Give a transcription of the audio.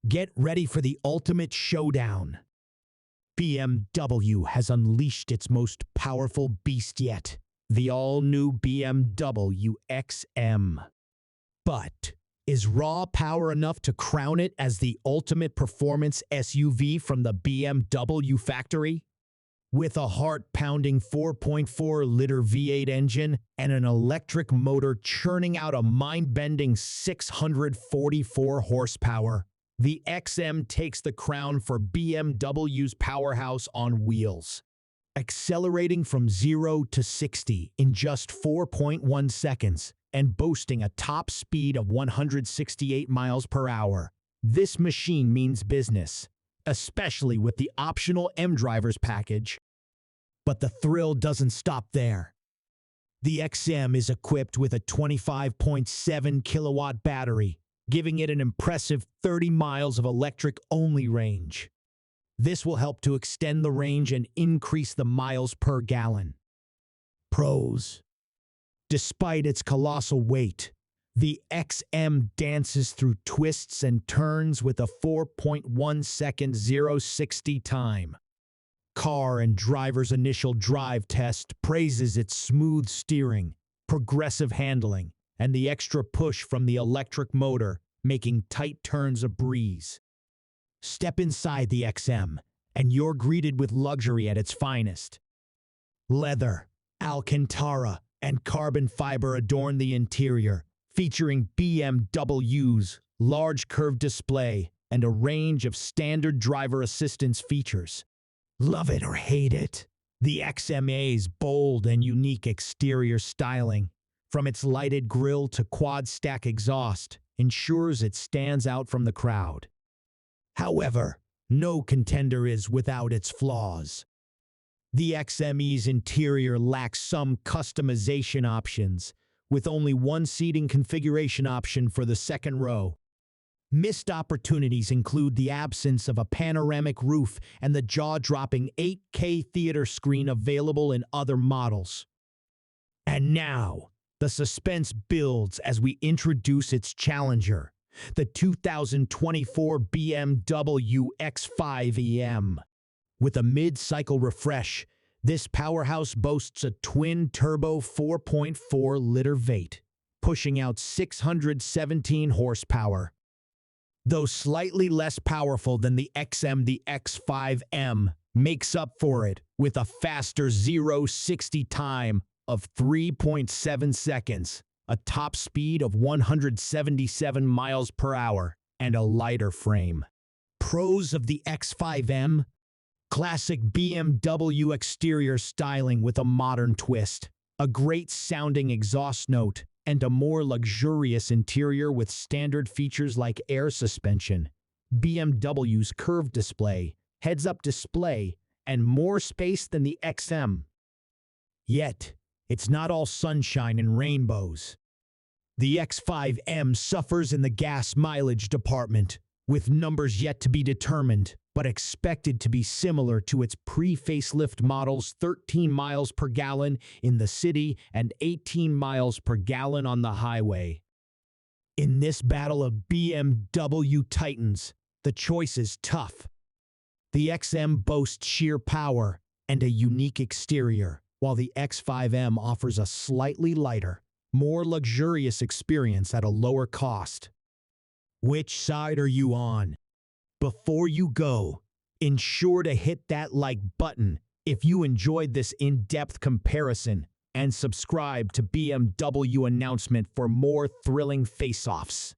Get ready for the ultimate showdown. BMW has unleashed its most powerful beast yet, the all-new BMW XM. But is raw power enough to crown it as the ultimate performance SUV from the BMW factory? With a heart-pounding 4.4-liter V8 engine and an electric motor churning out a mind-bending 644 horsepower, the XM takes the crown for BMW's powerhouse on wheels. Accelerating from 0 to 60 in just 4.1 seconds and boasting a top speed of 168 miles per hour, this machine means business, especially with the optional M-Drivers package. But the thrill doesn't stop there. The XM is equipped with a 25.7 kilowatt battery, giving it an impressive 30 miles of electric-only range. This will help to extend the range and increase the miles per gallon. Pros: despite its colossal weight, the XM dances through twists and turns with a 4.1 second 0-60 time. Car and Driver's initial drive test praises its smooth steering, progressive handling, and the extra push from the electric motor, making tight turns a breeze. Step inside the XM, and you're greeted with luxury at its finest. Leather, Alcantara, and carbon fiber adorn the interior, featuring BMW's large curved display and a range of standard driver assistance features. Love it or hate it, the XMA's bold and unique exterior styling, from its lighted grille to quad-stack exhaust, ensures it stands out from the crowd. However, no contender is without its flaws. The XME's interior lacks some customization options, with only one seating configuration option for the second row. Missed opportunities include the absence of a panoramic roof and the jaw-dropping 8K theater screen available in other models. And now, the suspense builds as we introduce its challenger, the 2024 BMW X5M. With a mid-cycle refresh, this powerhouse boasts a twin-turbo 4.4-liter V8, pushing out 617 horsepower. Though slightly less powerful than the XM, the X5M makes up for it with a faster 0-60 time of 3.7 seconds, a top speed of 177 miles per hour, and a lighter frame. Pros of the X5M: classic BMW exterior styling with a modern twist, a great-sounding exhaust note, and a more luxurious interior with standard features like air suspension, BMW's curved display, heads-up display, and more space than the XM. Yet, it's not all sunshine and rainbows. The X5M suffers in the gas mileage department, with numbers yet to be determined, but expected to be similar to its pre-facelift models: 13 miles per gallon in the city and 18 miles per gallon on the highway. In this battle of BMW titans, the choice is tough. The XM boasts sheer power and a unique exterior, while the X5M offers a slightly lighter, more luxurious experience at a lower cost. Which side are you on? Before you go, ensure to hit that like button if you enjoyed this in-depth comparison, and subscribe to BMW Announcement for more thrilling face-offs.